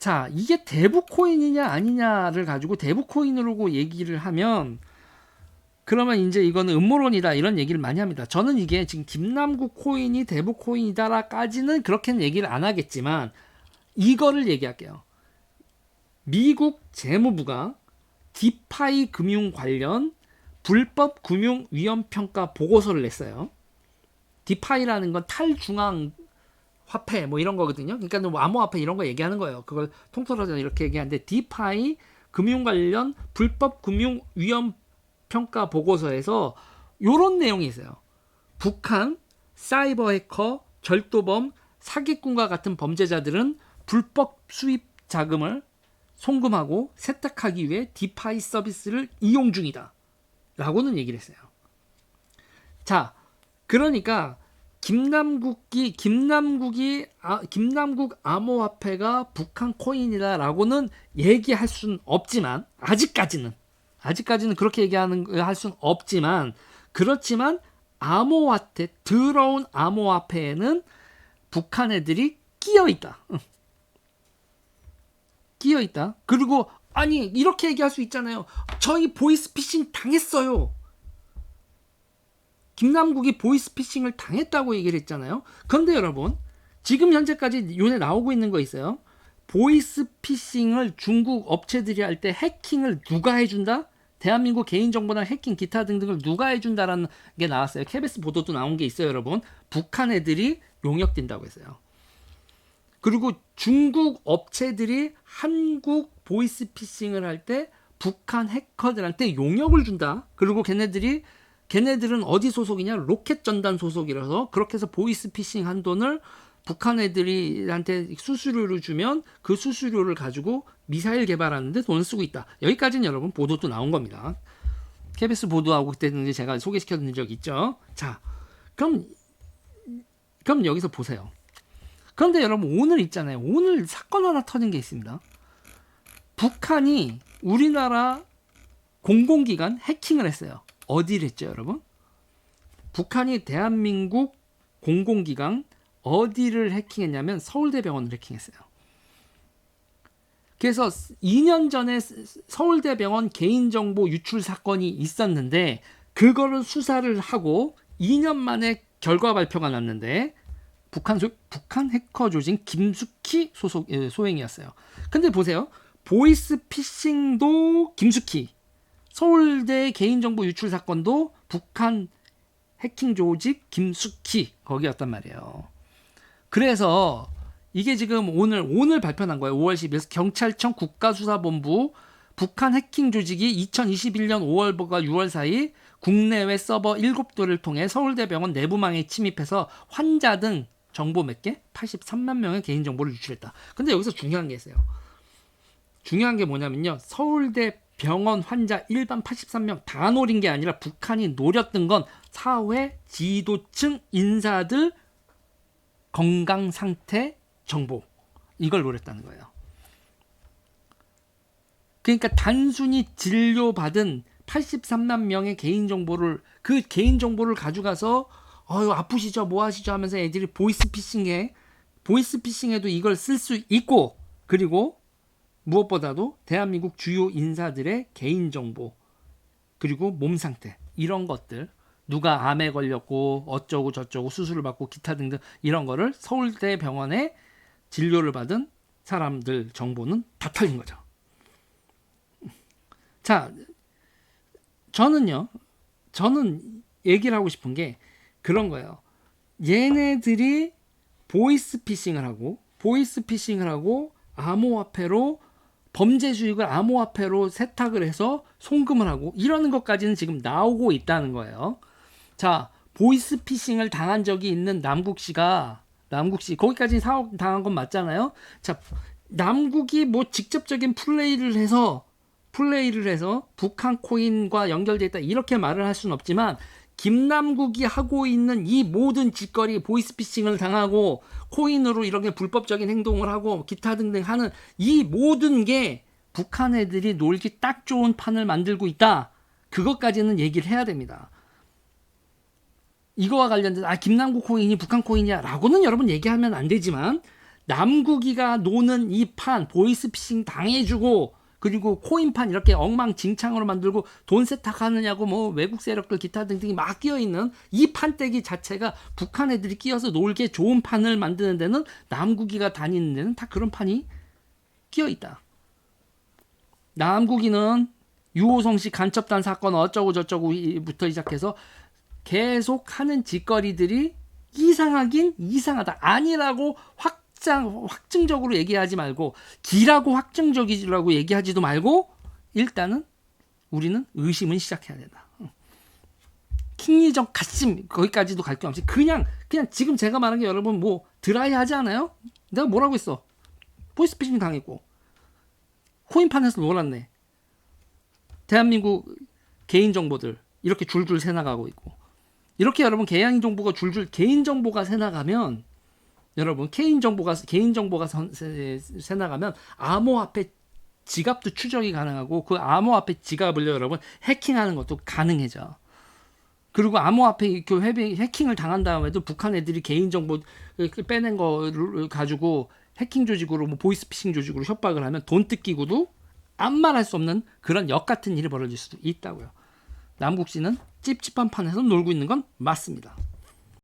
자, 이게 대부 코인이냐 아니냐를 가지고 대부 코인으로 얘기를 하면 그러면 이제 이거는 음모론이다 이런 얘기를 많이 합니다. 저는 이게 지금 김남국 코인이 대부 코인이다라까지는 그렇게는 얘기를 안 하겠지만 이거를 얘기할게요. 미국 재무부가 디파이 금융 관련 불법 금융 위험 평가 보고서를 냈어요. 디파이라는 건 탈중앙 화폐 뭐 이런 거거든요. 그러니까 뭐 암호화폐 이런 거 얘기하는 거예요. 그걸 통틀어서 이렇게 얘기하는데 디파이 금융 관련 불법 금융 위험 평가 보고서에서 이런 내용이 있어요. 북한 사이버 해커, 절도범, 사기꾼과 같은 범죄자들은 불법 수입 자금을 송금하고 세탁하기 위해 디파이 서비스를 이용 중이다. 라고는 얘기를 했어요. 자, 그러니까 김남국 암호화폐가 북한 코인이다라고는 얘기할 수는 없지만 아직까지는 그렇게 할 수는 없지만 그렇지만 암호화폐 들어온 암호화폐에는 북한 애들이 끼어 있다. 그리고 아니 이렇게 얘기할 수 있잖아요. 저희 보이스피싱 당했어요. 김남국이 보이스피싱을 당했다고 얘기를 했잖아요. 그런데 여러분 지금 현재까지 요새 나오고 있는 거 있어요. 보이스피싱을 중국 업체들이 할 때 해킹을 누가 해준다? 대한민국 개인정보나 해킹 기타 등등을 누가 해준다라는 게 나왔어요. KBS 보도도 나온 게 있어요. 여러분 북한 애들이 용역된다고 했어요. 그리고 중국 업체들이 한국 보이스피싱을 할 때 북한 해커들한테 용역을 준다. 그리고 걔네들은 어디 소속이냐? 로켓 전단 소속이라서 그렇게 해서 보이스피싱 한 돈을 북한 애들한테 수수료를 주면 그 수수료를 가지고 미사일 개발하는데 돈을 쓰고 있다. 여기까지는 여러분 보도도 나온 겁니다. KBS 보도하고 그때는 제가 소개시켜드린 적 있죠. 자, 그럼 여기서 보세요. 그런데 여러분 오늘 있잖아요. 오늘 사건 하나 터진 게 있습니다. 북한이 우리나라 공공기관 해킹을 했어요. 어디를 했죠, 여러분? 북한이 대한민국 공공기관 어디를 해킹했냐면 서울대병원을 해킹했어요. 그래서 2년 전에 서울대병원 개인정보 유출 사건이 있었는데 그거를 수사를 하고 2년 만에 결과 발표가 났는데 북한 해커 조직 김숙희 소행이었어요. 근데 보세요. 보이스피싱도 김숙희, 서울대 개인정보 유출 사건도 북한 해킹 조직 김숙희 거기였단 말이에요. 그래서 이게 지금 오늘 발표난 거예요. 5월 10일 경찰청 국가수사본부 북한 해킹 조직이 2021년 5월과 6월 사이 국내외 서버 7도를 통해 서울대병원 내부망에 침입해서 환자 등 정보 몇 개? 83만 명의 개인정보를 유출했다. 근데 여기서 중요한 게 있어요. 중요한 게 뭐냐면요. 서울대 병원 환자 일반 83명 다 노린 게 아니라 북한이 노렸던 건 사회 지도층 인사들 건강 상태 정보 이걸 노렸다는 거예요. 그러니까 단순히 진료받은 83만 명의 개인정보를 그 개인정보를 가져가서 아프시죠 뭐 하시죠 하면서 애들이 보이스피싱에도 이걸 쓸 수 있고 그리고 무엇보다도 대한민국 주요 인사들의 개인정보 그리고 몸 상태 이런 것들 누가 암에 걸렸고 어쩌고 저쩌고 수술을 받고 기타 등등 이런 거를 서울대 병원에 진료를 받은 사람들 정보는 다 털린 거죠. 자, 저는 얘기를 하고 싶은 게 그런 거예요. 얘네들이 보이스피싱을 하고 암호화폐로 범죄 수익을 암호화폐로 세탁을 해서 송금을 하고 이러는 것까지는 지금 나오고 있다는 거예요. 자, 보이스피싱을 당한 적이 있는 남국 씨 거기까지 사업 당한 건 맞잖아요. 자, 남국이 뭐 직접적인 플레이를 해서 북한 코인과 연결돼 있다 이렇게 말을 할 수는 없지만 김남국이 하고 있는 이 모든 짓거리 보이스피싱을 당하고 코인으로 이렇게 불법적인 행동을 하고 기타 등등 하는 이 모든 게 북한 애들이 놀기 딱 좋은 판을 만들고 있다. 그것까지는 얘기를 해야 됩니다. 이거와 관련돼서 김남국 코인이 북한 코인이야 라고는 여러분 얘기하면 안 되지만 남국이가 노는 이 판 보이스피싱 당해주고 그리고 코인판 이렇게 엉망진창으로 만들고 돈 세탁하느냐고 뭐 외국 세력들 기타 등등이 막 끼어있는 이 판때기 자체가 북한 애들이 끼어서 놀게 좋은 판을 만드는 데는 남국이가 다니는 데는 다 그런 판이 끼어있다. 남국이는 유호성 씨 간첩단 사건 어쩌고 저쩌고부터 시작해서 계속 하는 짓거리들이 이상하긴 이상하다. 아니라고 확증적으로 얘기하지 말고 기라고 확증적이라고 얘기하지도 말고 일단은 우리는 의심은 시작해야 된다. 킹리적 가심 거기까지도 갈 게 없이 그냥 지금 제가 말한 게 여러분 뭐 드라이하지 않아요? 내가 뭐라고 했어? 보이스피싱 당했고 코인판에서 놀았네. 대한민국 개인정보들 이렇게 줄줄 새나가고 있고 이렇게 여러분 개인정보가 줄줄 개인정보가 새나가면 여러분 개인정보가 새나가면 암호화폐 지갑도 추적이 가능하고 그 암호화폐 지갑을 여러분 해킹하는 것도 가능해져. 그리고 암호화폐 해킹을 당한 다음에도 북한 애들이 개인정보 빼낸 거를 가지고 해킹 조직으로 뭐 보이스피싱 조직으로 협박을 하면 돈 뜯기고도 아무 말할 수 없는 그런 역 같은 일이 벌어질 수도 있다고요. 남국 씨는 찝찝한 판에서 놀고 있는 건 맞습니다.